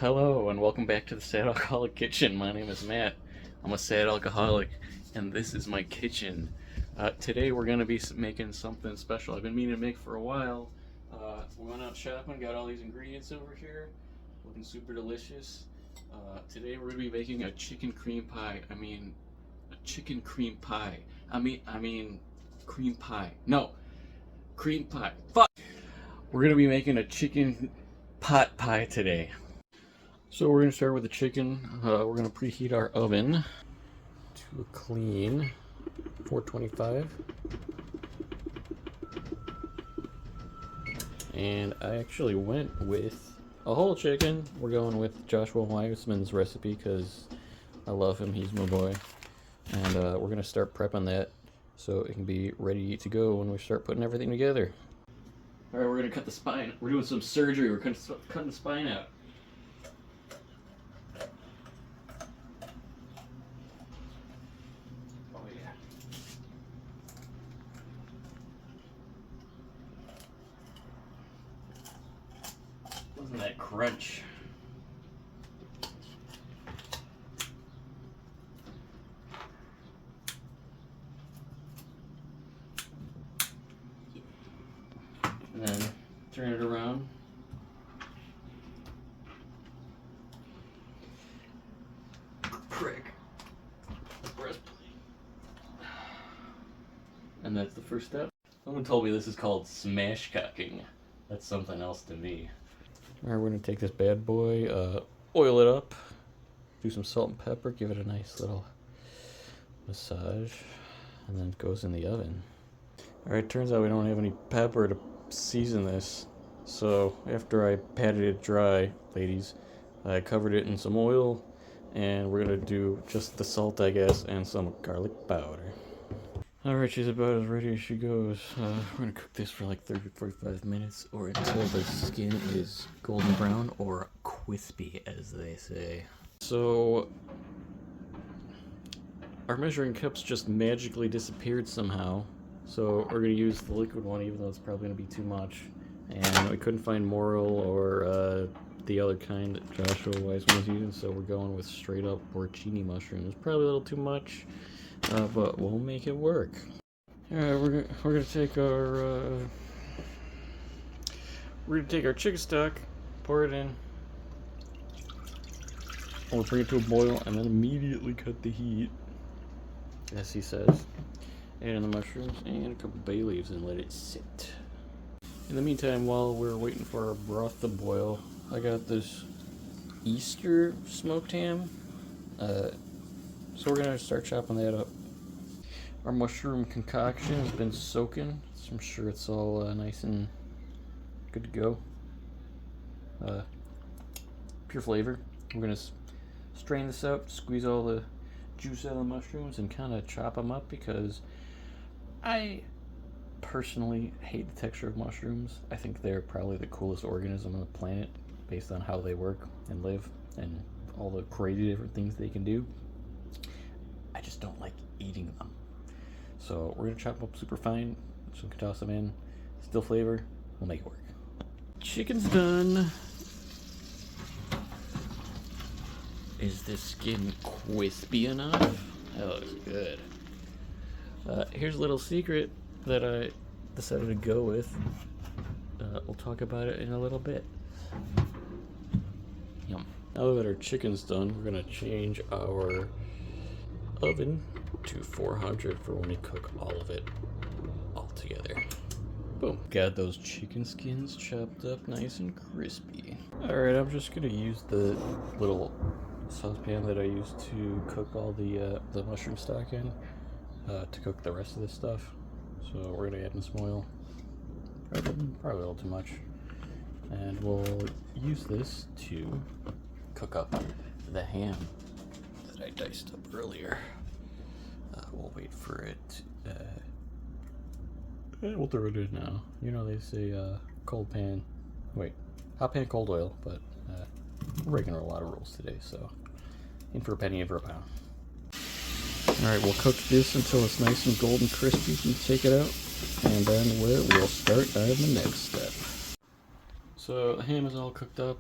Hello and welcome back to the Sad Alcoholic Kitchen. My name is Matt. I'm a sad alcoholic and this is my kitchen. Today we're going to be making something special I've been meaning to make for a while. We went out shopping, got all these ingredients over here, looking super delicious. Today we're going to be making a chicken cream pie. A chicken cream pie. Cream pie. No, cream pie. Fuck! We're going to be making a chicken pot pie today. So we're going to start with the chicken. We're going to preheat our oven to a clean 425. And I actually went with a whole chicken. We're going with Joshua Weissman's recipe because I love him. He's my boy. And we're going to start prepping that so it can be ready to go when we start putting everything together. Alright, we're going to cut the spine. We're doing some surgery. We're cutting the spine out. Wasn't that crunch? And then turn it around. Prick. Breastplate. And that's the first step. Someone told me this is called smash cocking. That's something else to me. Alright, we're going to take this bad boy, oil it up, do some salt and pepper, give it a nice little massage, and then it goes in the oven. Alright, turns out we don't have any pepper to season this, so after I patted it dry, ladies, I covered it in some oil, and we're going to do just the salt, I guess, and some garlic powder. Alright, she's about as ready as she goes. We're going to cook this for like 30-45 minutes or until the skin is golden brown or crispy, as they say. So, our measuring cups just magically disappeared somehow. So we're going to use the liquid one even though it's probably going to be too much. And we couldn't find Morel or the other kind that Joshua Weissman was using, so we're going with straight up porcini mushrooms. Probably a little too much. But we'll make it work. Alright, we're gonna take our chicken stock, pour it in. We'll bring it to a boil and then immediately cut the heat, as he says. Add in the mushrooms and a couple bay leaves and let it sit. In the meantime, while we're waiting for our broth to boil, I got this Easter smoked ham. So we're gonna start chopping that up. Our mushroom concoction has been soaking, so I'm sure it's all nice and good to go. Pure flavor. We're gonna strain this out, squeeze all the juice out of the mushrooms, and kind of chop them up because I personally hate the texture of mushrooms. I think they're probably the coolest organism on the planet based on how they work and live and all the crazy different things they can do. I just don't like eating them. So we're gonna chop them up super fine, so we can toss them in. Still flavor, we'll make it work. Chicken's done. Is the skin crispy enough? That looks good. Here's a little secret that I decided to go with. We'll talk about it in a little bit. Yum. Now that our chicken's done, we're gonna change our oven to 400 for when we cook all of it all together. Boom. Got those chicken skins chopped up nice and crispy. Alright, I'm just gonna use the little saucepan that I used to cook all the mushroom stock in to cook the rest of this stuff. So we're gonna add in some oil. Probably a little too much. And we'll use this to cook up the ham that I diced up earlier. We'll wait for it. We'll throw it in now. You know they say cold pan. Wait, hot pan, cold oil. But we're breaking a lot of rules today, so in for a penny, in for a pound. All right, we'll cook this until it's nice and golden crispy. You can take it out, and then we'll start on the next step. So the ham is all cooked up.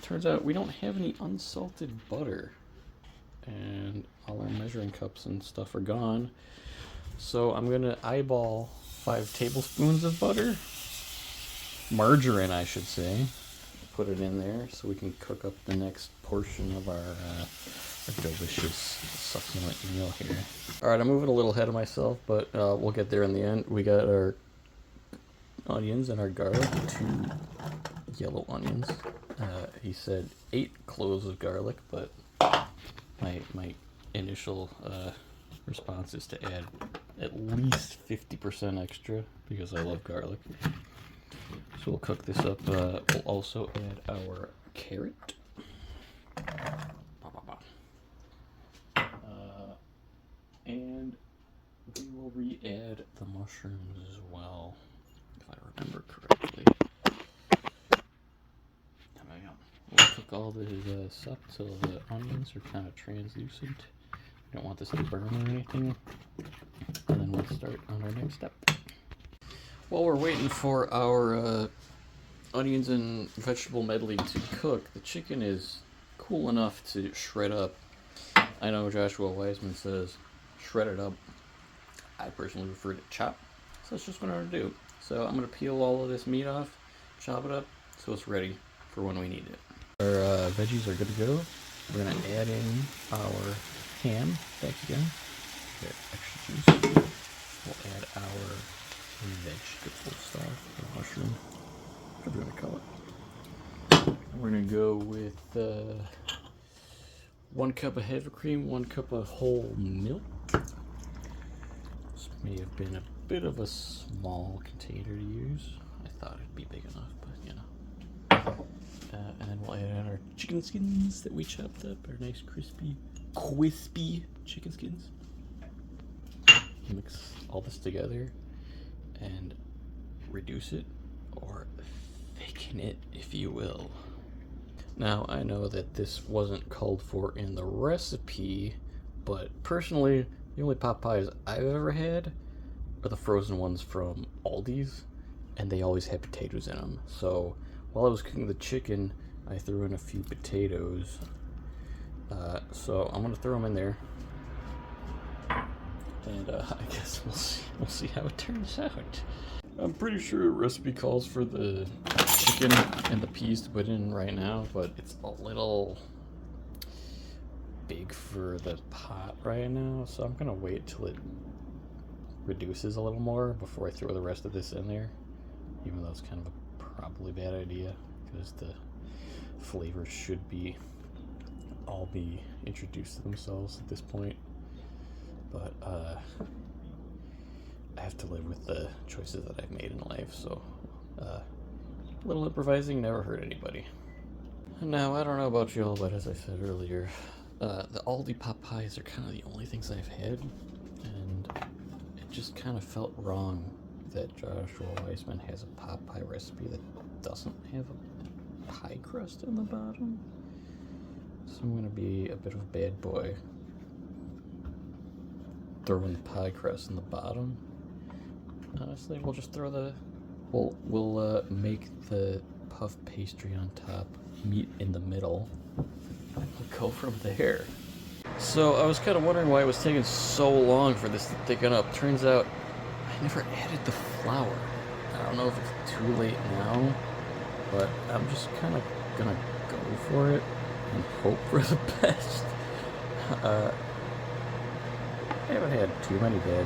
turns out we don't have any unsalted butter. And all our measuring cups and stuff are gone. So I'm gonna eyeball 5 tablespoons of butter. Margarine, I should say. Put it in there so we can cook up the next portion of our delicious succulent meal here. Alright, I'm moving a little ahead of myself, but we'll get there in the end. We got our onions and our garlic, 2 yellow onions. He said 8 cloves of garlic, but my initial response is to add at least 50% extra because I love garlic. So we'll cook this up. We'll also add our carrot. And we will re-add the mushrooms as well, if I remember correctly. We'll cook all this up till the onions are kind of translucent. We don't want this to burn or anything. And then we'll start on our next step. While we're waiting for our onions and vegetable medley to cook, the chicken is cool enough to shred up. I know Joshua Weissman says shred it up. I personally prefer to chop, so that's just what I'm going to do. So I'm going to peel all of this meat off, chop it up, so it's ready for when we need it. Our veggies are good to go. We're going to add in our ham back again. Get extra juice. We'll add our vegetable stuff, the mushroom, whatever you want to call it. We're going to go with 1 cup of heavy cream, 1 cup of whole milk. This may have been a bit of a small container to use. I thought it'd be big enough, but you know. And then we'll add in our chicken skins that we chopped up, our nice crispy chicken skins. Mix all this together and reduce it, or thicken it, if you will. Now, I know that this wasn't called for in the recipe, but personally, the only pot pies I've ever had are the frozen ones from Aldi's, and they always had potatoes in them. So while I was cooking the chicken, I threw in a few potatoes. So I'm gonna throw them in there, and I guess we'll see how it turns out. I'm pretty sure the recipe calls for the chicken and the peas to put in right now, but it's a little big for the pot right now, so I'm gonna wait till it reduces a little more before I throw the rest of this in there, even though it's kind of a probably bad idea because the flavors should all be introduced to themselves at this point. But I have to live with the choices that I've made in life, so a little improvising never hurt anybody. Now, I don't know about y'all, but as I said earlier, the Aldi pot pies are kind of the only things I've had, and it just kind of felt wrong that Joshua Weissman has a pot pie recipe that doesn't have a pie crust in the bottom. So I'm gonna be a bit of a bad boy, throwing the pie crust in the bottom. Honestly, we'll just throw we'll make the puff pastry on top, meat in the middle, and we'll go from there. So I was kind of wondering why it was taking so long for this to thicken up. Turns out I never added the flour. I don't know if it's too late now, but I'm just kind of gonna go for it and hope for the best. I haven't had too many bad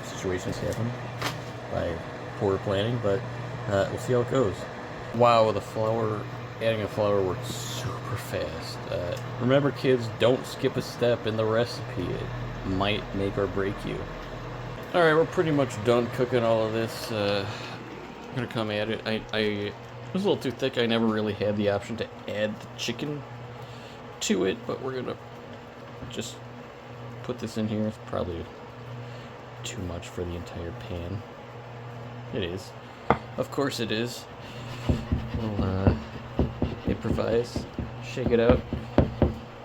situations happen by poor planning, but we'll see how it goes. Wow, adding a flour worked super fast. Remember, kids, don't skip a step in the recipe. It might make or break you. Alright, we're pretty much done cooking all of this. I'm gonna come at it. It was a little too thick. I never really had the option to add the chicken to it, but we're gonna just put this in here. It's probably too much for the entire pan. It is. Of course it is. We'll improvise, shake it out,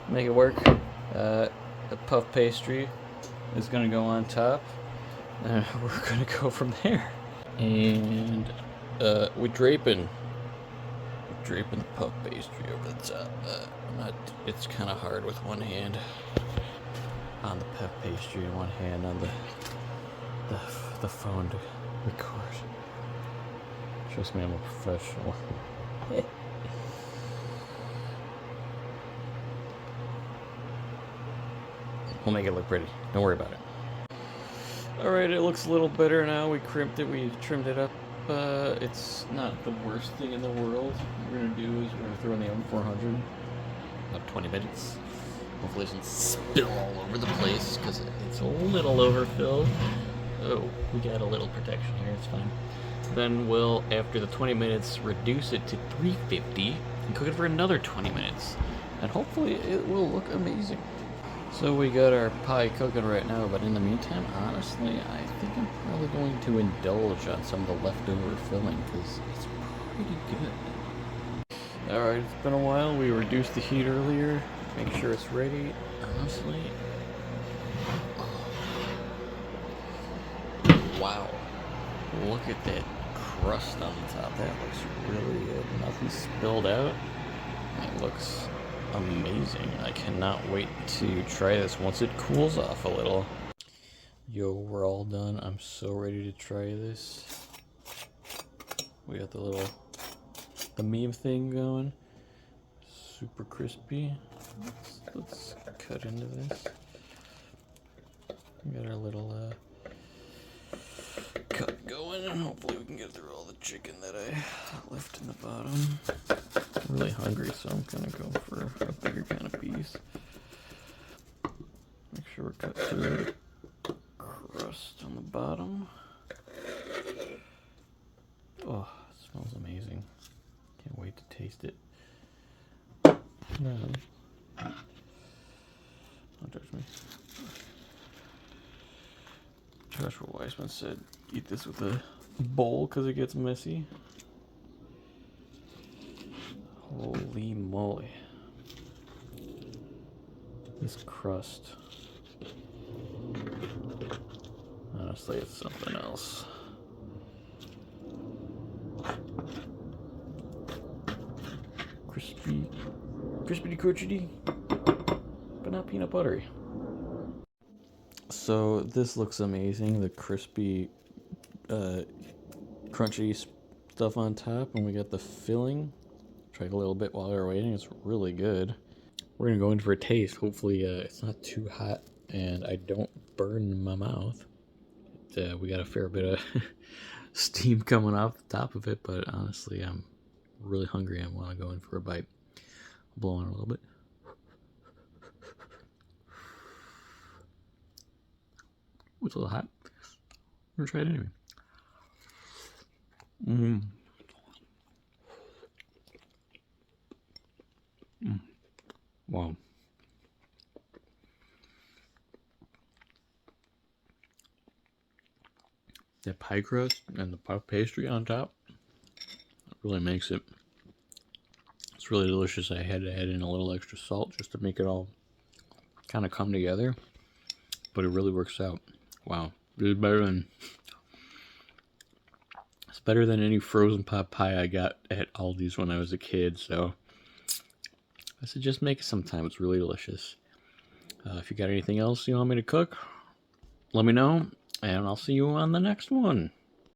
make it work. The puff pastry is gonna go on top. We're gonna go from there. And we're draping. draping the puff pastry over the top. It's kind of hard with one hand on the puff pastry and one hand on the phone to record. Trust me, I'm a professional. We'll make it look pretty. Don't worry about it. Alright, it looks a little better now. We crimped it, we trimmed it up. It's not the worst thing in the world. What we're gonna do is we're gonna throw in the oven 400. About 20 minutes. Hopefully it doesn't spill all over the place because it's a little overfilled. Oh, we got a little protection here, it's fine. Then we'll, after the 20 minutes, reduce it to 350 and cook it for another 20 minutes. And hopefully it will look amazing. So we got our pie cooking right now, but in the meantime, honestly, I think I'm probably going to indulge on some of the leftover filling because it's pretty good. Alright, it's been a while. We reduced the heat earlier. Make sure it's ready. Honestly, wow. Look at that crust on the top. That looks really good. Nothing spilled out. It looks amazing. I cannot wait to try this once it cools off a little. Yo, we're all done. I'm so ready to try this. We got the meme thing going. Super crispy. Let's cut into this. We got our little cut going, and hopefully we can get through all the chicken that I left in the bottom. I'm really hungry, so I'm gonna go for a bigger kind of piece. Make sure we're cut through the crust on the bottom. Oh, it smells amazing. Can't wait to taste it. No. Don't touch me. Joshua Weissman said, eat this with a bowl because it gets messy. Holy moly. This crust. Honestly, it's something else. Crispity crunchity, but not peanut buttery. So this looks amazing. The crispy, crunchy stuff on top, and we got the filling. Try a little bit while we were waiting. It's really good. We're gonna go in for a taste. Hopefully it's not too hot and I don't burn my mouth. We got a fair bit of steam coming off the top of it, but honestly, I'm really hungry. I want to go in for a bite. I'll blow on a little bit. It's a little hot. I'm gonna try it anyway. Wow. That pie crust and the puff pastry on top really makes it. It's really delicious. I had to add in a little extra salt just to make it all kind of come together, but it really works out. Wow, it's better than any frozen pot pie I got at Aldi's when I was a kid. So I suggest make it sometime. It's really delicious. If you got anything else you want me to cook, let me know, and I'll see you on the next one.